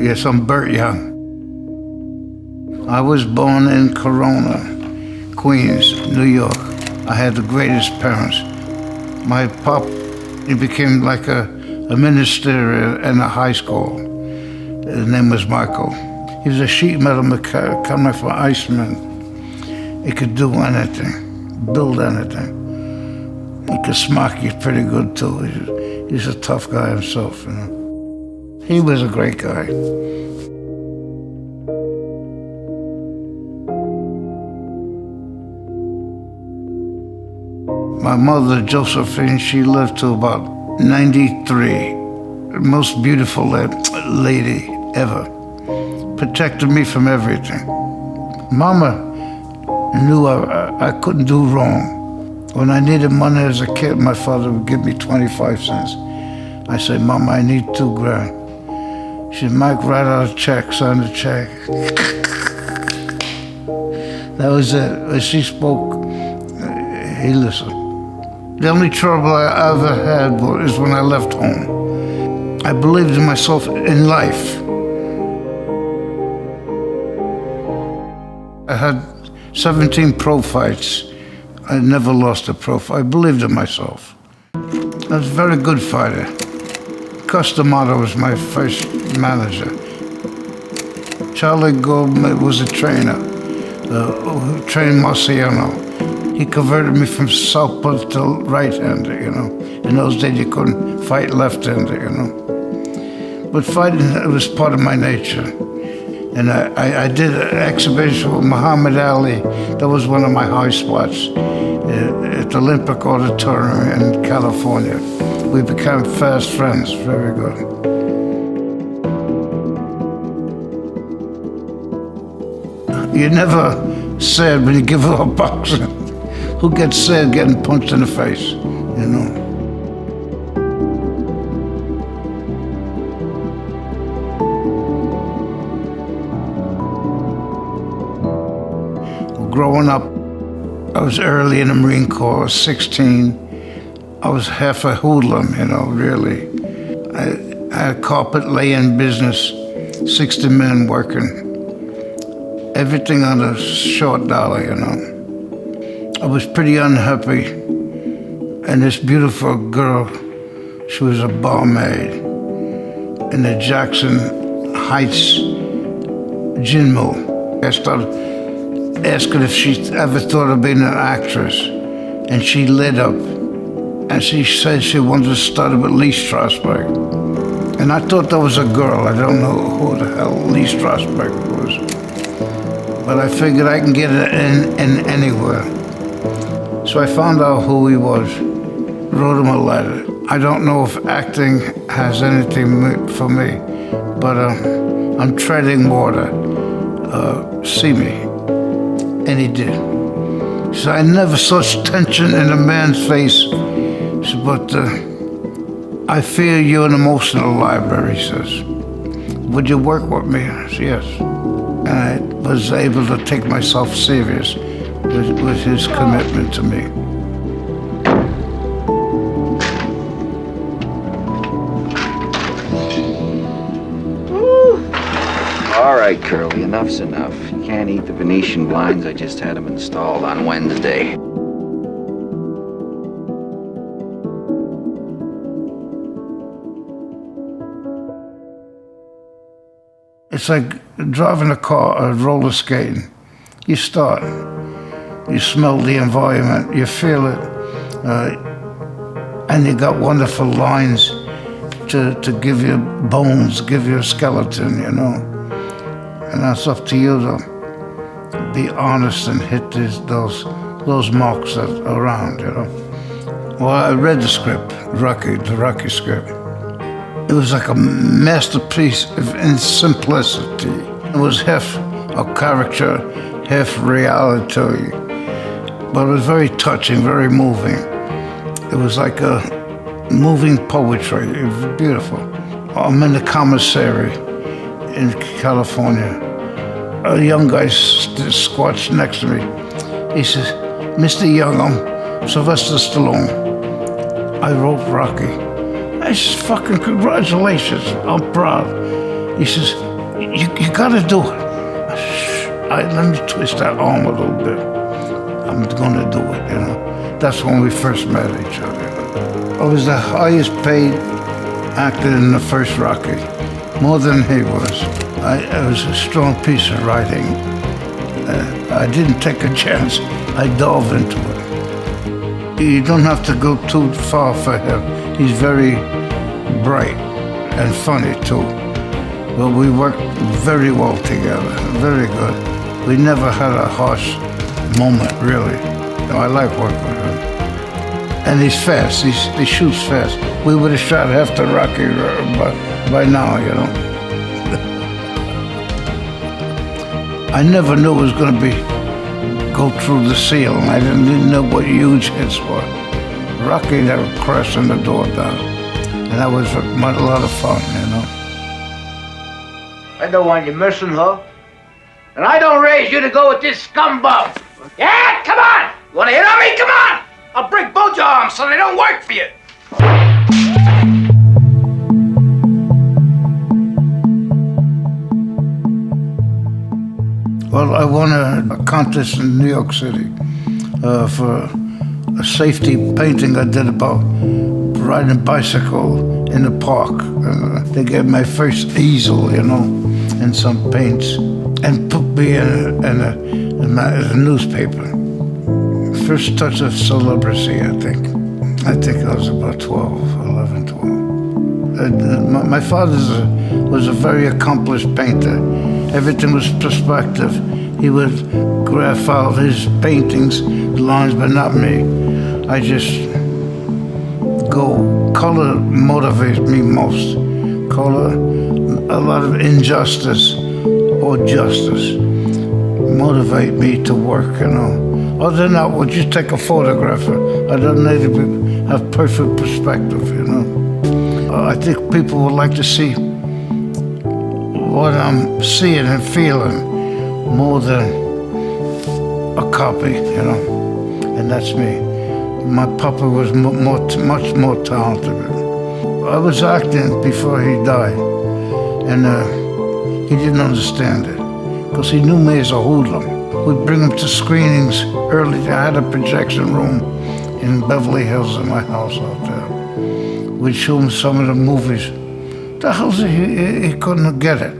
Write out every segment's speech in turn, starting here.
Yes, I'm Burt Young. I was born in Corona, Queens, New York. I had the greatest parents. My pop, he became like a minister in a high school. His name was Michael. He was a sheet metal mechanic coming from Iceman. He could do anything, build anything. He could smock you pretty good too. He's a tough guy himself, you know. He was a great guy. My mother, Josephine, she lived to about 93. The most beautiful lady ever. Protected me from everything. Mama knew I couldn't do wrong. When I needed money as a kid, my father would give me 25 cents. I said, Mama, I need $2 grand. She said, Mike, write out a check, sign the check. That was it. When she spoke, he listened. The only trouble I ever had was when I left home. I believed in myself in life. I had 17 pro fights. I never lost a pro fight. I believed in myself. I was a very good fighter. Cus DAmato was my first manager. Charlie Goldman was a trainer, who trained Marciano. He converted me from southpaw to right-hander, you know. In those days, you couldn't fight left-hander, you know. But fighting, it was part of my nature. And I did an exhibition with Mohammad Ali. That was one of my high spots at the Olympic Auditorium in California. We became fast friends, very good. You're never sad when you give up boxing. Who gets sad getting punched in the face, you know? Growing up, I was early in the Marine Corps, 16. I was half a hoodlum, you know, really. I had a carpet laying business, 60 men working. Everything on a short dollar, you know. I was pretty unhappy, and this beautiful girl, she was a barmaid in the Jackson Heights gin mill. I started asking if she ever thought of being an actress, and she lit up, and she said she wanted to start with Lee Strasberg. And I thought that was a girl. I don't know who the hell Lee Strasberg was, but I figured I can get it in anywhere. So I found out who he was, wrote him a letter. I don't know if acting has anything for me, but I'm treading water. See me. And he did. He said, I never saw such tension in a man's face. He said, but I fear you're an emotional library, he says. Would you work with me? I said, yes. And I was able to take myself serious with his commitment to me. All right, Curly, enough's enough. You can't eat the Venetian blinds. I just had them installed on Wednesday. It's like driving a car or roller skating. You start. You smell the environment, you feel it, and you got wonderful lines to give you bones, give you a skeleton, you know. And that's up to you to be honest and hit those marks that are around, you know. Well, I read the script, the Rocky script. It was like a masterpiece in simplicity. It was half a character, half reality. But it was very touching, very moving. It was like a moving poetry. It was beautiful. I'm in the commissary in California. A young guy squats next to me. He says, Mr. Young, I'm Sylvester Stallone. I wrote Rocky. I said, fucking congratulations, I'm proud. He says, You gotta do it. Let me twist that arm a little bit. I'm gonna do it, you know. That's when we first met each other. I was the highest paid actor in the first Rocky, more than he was. It was a strong piece of writing. I didn't take a chance. I dove into it. You don't have to go too far for him. He's very bright and funny too. But we worked very well together, very good. We never had a harsh moment, really. I like working with him. And he's fast, he shoots fast. We would have shot half the Rocky by now, you know. I never knew it was going to go through the ceiling. I didn't know what huge hits were. Rocky never crashing the door down. And that was a lot of fun, you know. I don't want you missing her. And I don't raise you to go with this scumbag. Yeah, come on! You wanna hit on me? Come on! I'll break both your arms so they don't work for you. Well, I won a contest in New York City for a safety painting I did about riding a bicycle in the park. They gave my first easel, you know, and some paints, and put me in a newspaper. First touch of celebrity, I think. I think I was about 11, 12. My father was a very accomplished painter. Everything was perspective. He would graph out his paintings, lines, but not me. I just go. Color motivates me most. Color, a lot of injustice or justice motivate me to work, you know. Other than that, would you take a photographer? I don't need to have perfect perspective, you know. I think people would like to see what I'm seeing and feeling more than a copy, you know. And that's me. My papa was much more talented. I was acting before he died, and he didn't understand it, because he knew me as a hoodlum. We'd bring him to screenings early. I had a projection room in Beverly Hills in my house out there. We'd show him some of the movies. The hell's he couldn't get it.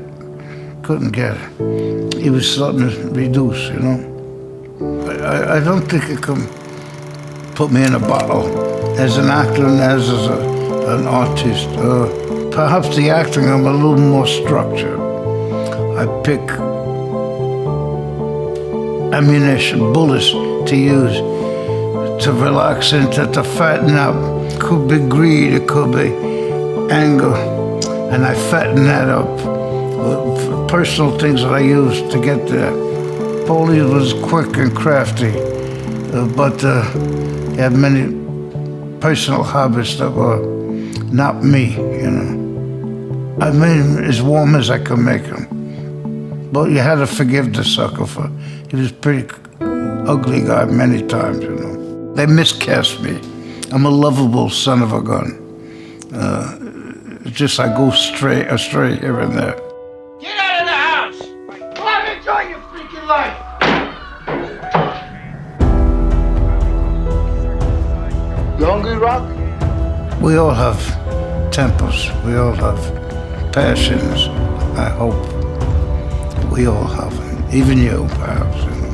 Couldn't get it. He was starting to reduce, you know. I don't think it can put me in a bottle as an actor and as an artist. Perhaps the acting, I'm a little more structured. I pick ammunition, bullets to use to relax into, to fatten up. Could be greed, it could be anger, and I fatten that up. Personal things that I used to get there. Paulie was quick and crafty, but he had many personal habits that were not me, you know. I made him as warm as I could make him. But you had to forgive the sucker for, he was a pretty ugly guy many times, you know. They miscast me. I'm a lovable son of a gun. Just I go astray here and there. Get out of the house! Go out and enjoy your freaking life! You hungry, Rock? We all have tempers. We all have passions, I hope. We all have them. Even you, perhaps, you know.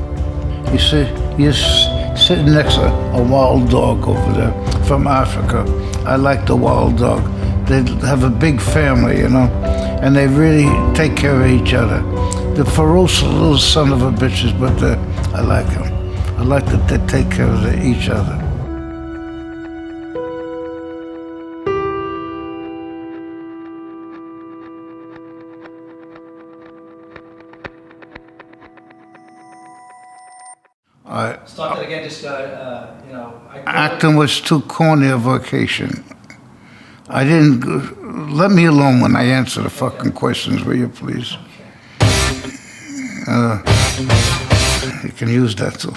You see, you're sitting next to a wild dog over there from Africa. I like the wild dog. They have a big family, you know, and they really take care of each other. The ferocious little son of a bitches, but I like them. I like that they take care of each other. Start that again, just, you know. Acting was too corny a vocation. I didn't, let me alone when I answer the fucking questions, will you please? You can use that too.